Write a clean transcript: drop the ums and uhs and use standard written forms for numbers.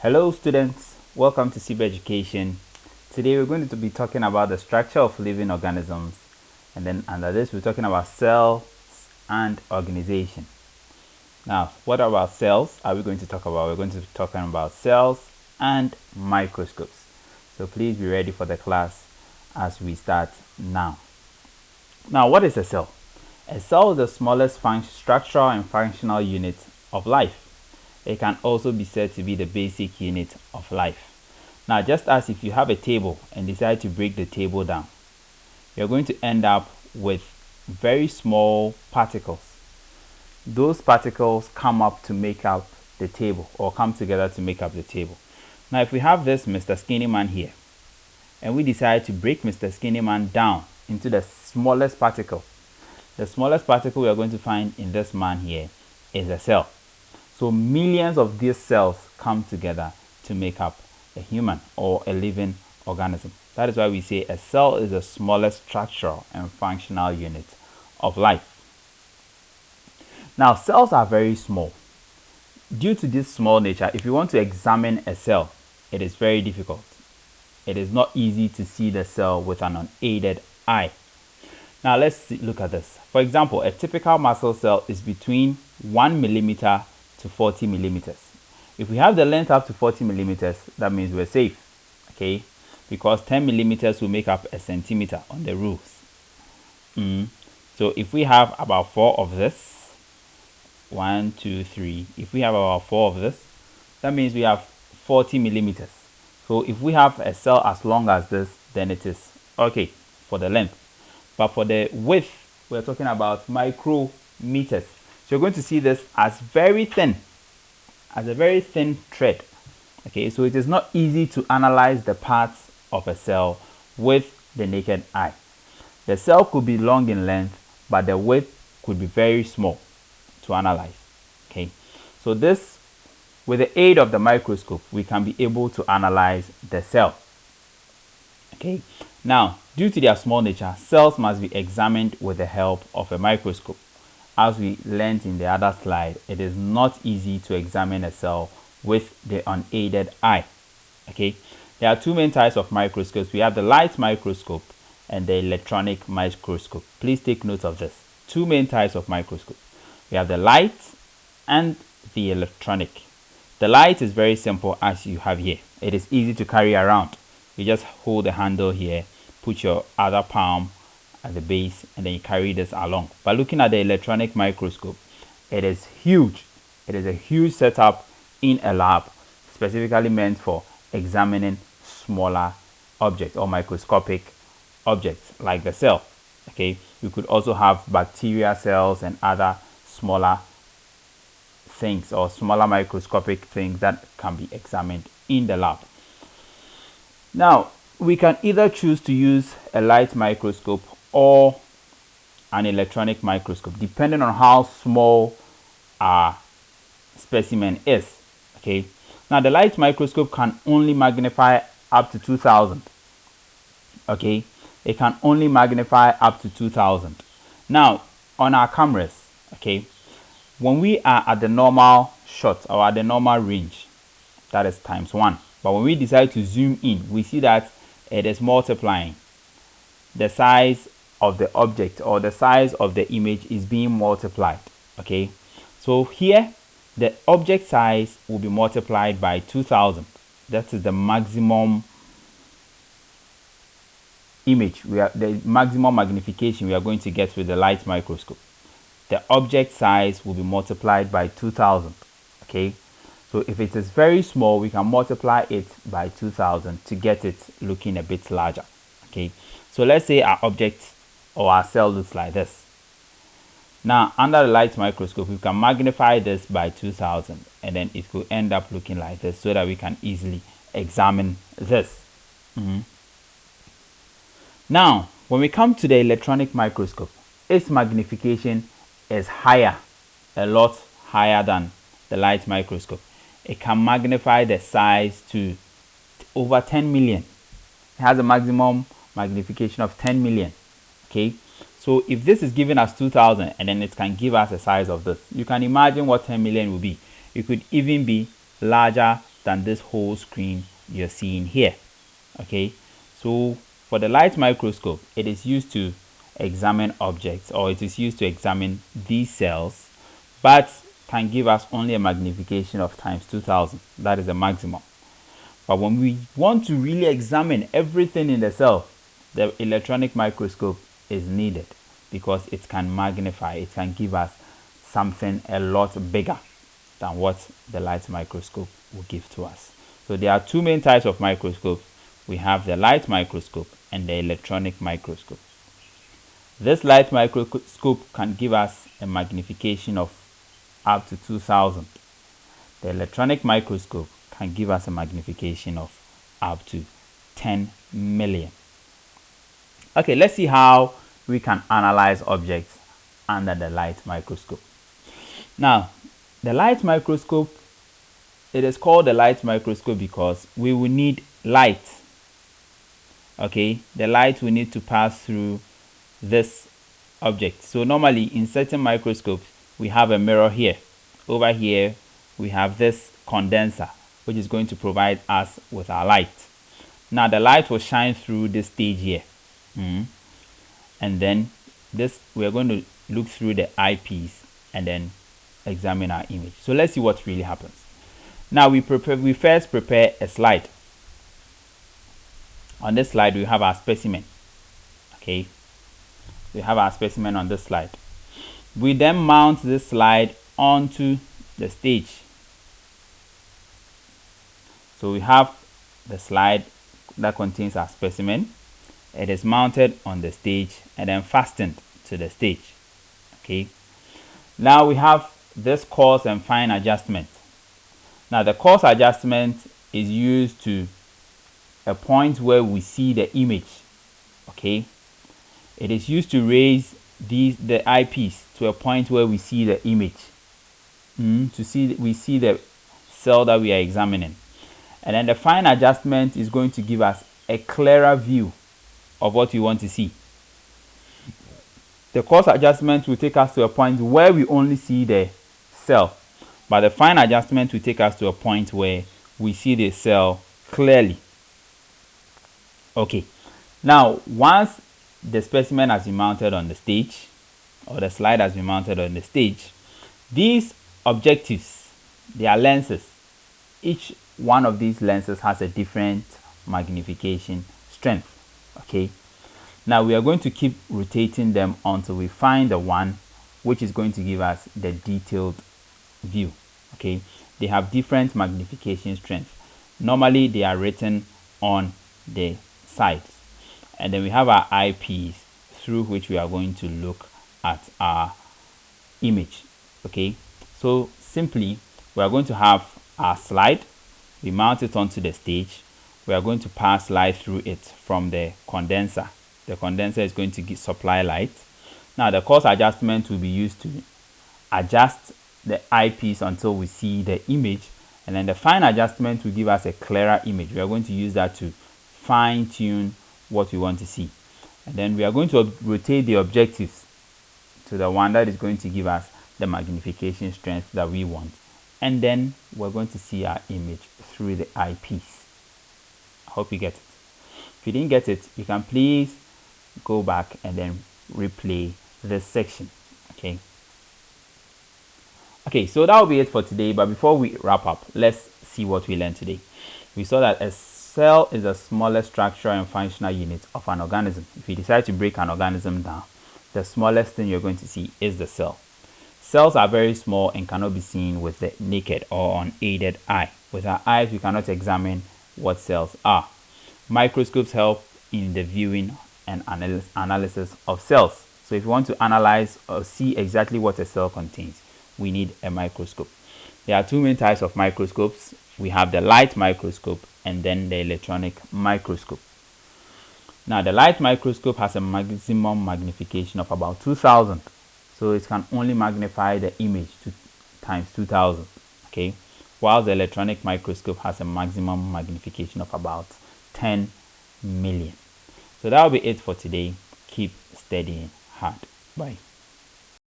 Hello students, welcome to Siba Education. Today we're going to be talking about the structure of living organisms, and then under this we're talking about cells and organization. Now, what about cells are we going to talk about? We're going to be talking about cells and microscopes. So please be ready for the class as we start now. Now, what is a cell? A cell is the smallest structural and functional unit of life. It can also be said to be the basic unit of life. Now, just as if you have a table and decide to break the table down, you're going to end up with very small particles. Those particles come up to make up the table, or come together to make up the table. Now, if we have this Mr. Skinny Man here, and we decide to break Mr. Skinny Man down into the smallest particle, the smallest particle we are going to find in this man here is a cell. So millions of these cells come together to make up a human or a living organism. That is why we say a cell is the smallest structural and functional unit of life. Now, cells are very small. Due to this small nature, if you want to examine a cell, it is very difficult. It is not easy to see the cell with an unaided eye. Now, let's look at this. For example, a typical muscle cell is between 1 millimeter to 40 millimeters. If we have the length up to 40 millimeters, that means we're safe, okay? Because 10 millimeters will make up a centimeter on the rules. So if we have about 4 of this, 1, 2, 3, if we have about 4 of this, that means we have 40 millimeters. So if we have a cell as long as this, then it is okay for the length. But for the width, we're talking about micrometers. So you're going to see this as very thin, as a very thin thread. Okay, so it is not easy to analyze the parts of a cell with the naked eye. The cell could be long in length, but the width could be very small to analyze. Okay, so this, with the aid of the microscope, we can be able to analyze the cell. Okay, now, due to their small nature, cells must be examined with the help of a microscope. As we learned in the other slide, it is not easy to examine a cell with the unaided eye. Okay, there are two main types of microscopes. We have the light microscope and the electronic microscope. Please take note of this. Two main types of microscope. We have the light and the electronic. The light is very simple, as you have here. It is easy to carry around. You just hold the handle here, put your other palm at the base, and then you carry this along. But looking at the electronic microscope, it is huge. It is a huge setup in a lab, specifically meant for examining smaller objects or microscopic objects like the cell. Okay, you could also have bacteria cells and other smaller things or smaller microscopic things that can be examined in the lab. Now, we can either choose to use a light microscope or an electronic microscope, depending on how small our specimen is. Okay, now the light microscope can only magnify up to 2000. Okay, it can only magnify up to 2000. Now, on our cameras, okay, when we are at the normal shot or at the normal range, that is ×1. But when we decide to zoom in, we see that it is multiplying. The size of the object or the size of the image is being multiplied. Okay, so here the object size will be multiplied by 2000. That is the maximum image, the maximum magnification we are going to get with the light microscope. The object size will be multiplied by 2000. Okay, so if it is very small, we can multiply it by 2000 to get it looking a bit larger. Okay, so let's say our object or our cell looks like this. Now, under the light microscope, we can magnify this by 2000, and then it will end up looking like this, so that we can easily examine this. Now, when we come to the electronic microscope, its magnification is higher, a lot higher than the light microscope. It can magnify the size to over 10 million. It has a maximum magnification of 10 million. Okay, so if this is giving us 2000, and then it can give us a size of this, you can imagine what 10 million will be. It could even be larger than this whole screen you're seeing here. Okay, so for the light microscope, it is used to examine objects, or it is used to examine these cells, but can give us only a magnification of times 2000. That is the maximum. But when we want to really examine everything in the cell, the electronic microscope is needed, because it can magnify, it can give us something a lot bigger than what the light microscope will give to us. So there are two main types of microscopes. We have the light microscope and the electronic microscope. This light microscope can give us a magnification of up to 2000. The electronic microscope can give us a magnification of up to 10 million. Okay, let's see how we can analyze objects under the light microscope. Now, the light microscope, it is called the light microscope because we will need light. Okay, the light will need to pass through this object. So normally in certain microscopes, we have a mirror here. Over here, we have this condenser, which is going to provide us with our light. Now the light will shine through this stage here. And then this, we are going to look through the eyepiece and then examine our image. So let's see what really happens. Now we first prepare a slide. On this slide, we have our specimen. Okay, we have our specimen on this slide. We then mount this slide onto the stage. So we have the slide that contains our specimen. It is mounted on the stage and then fastened to the stage. Okay, now we have this coarse and fine adjustment. Now the coarse adjustment is used to a point where we see the image. Okay, it is used to raise the eyepiece to a point where we see the image. We see the cell that we are examining. And then the fine adjustment is going to give us a clearer view of what we want to see. The coarse adjustment will take us to a point where we only see the cell, but the fine adjustment will take us to a point where we see the cell clearly. Okay, now once the specimen has been mounted on the stage, or the slide has been mounted on the stage, these objectives, they are lenses. Each one of these lenses has a different magnification strength. Okay, now we are going to keep rotating them until we find the one which is going to give us the detailed view. Okay, they have different magnification strength. Normally they are written on the sides, and then we have our eyepiece through which we are going to look at our image. Okay, so simply we are going to have our slide. We mount it onto the stage. We are going to pass light through it from the condenser. The condenser is going to supply light. Now the coarse adjustment will be used to adjust the eyepiece until we see the image, and then the fine adjustment will give us a clearer image. We are going to use that to fine tune what we want to see, and then we are going to rotate the objectives to the one that is going to give us the magnification strength that we want, and then we're going to see our image through the eyepiece. I hope you get it. If you didn't get it, you can please go back and then replay this section. Okay, so that will be it for today. But before we wrap up, let's see what we learned today. We saw that a cell is the smallest structural and functional unit of an organism. If you decide to break an organism down, the smallest thing you're going to see is the cell. Cells are very small and cannot be seen with the naked or unaided eye. With our eyes, we cannot examine what cells are. Microscopes help in the viewing and analysis of cells. So if you want to analyze or see exactly what a cell contains, we need a microscope. There are two main types of microscopes. We have the light microscope and then the electronic microscope. Now the light microscope has a maximum magnification of about 2000. So it can only magnify the image to times 2000. Okay, while the electronic microscope has a maximum magnification of about 10 million. So that will be it for today. Keep studying hard. Bye.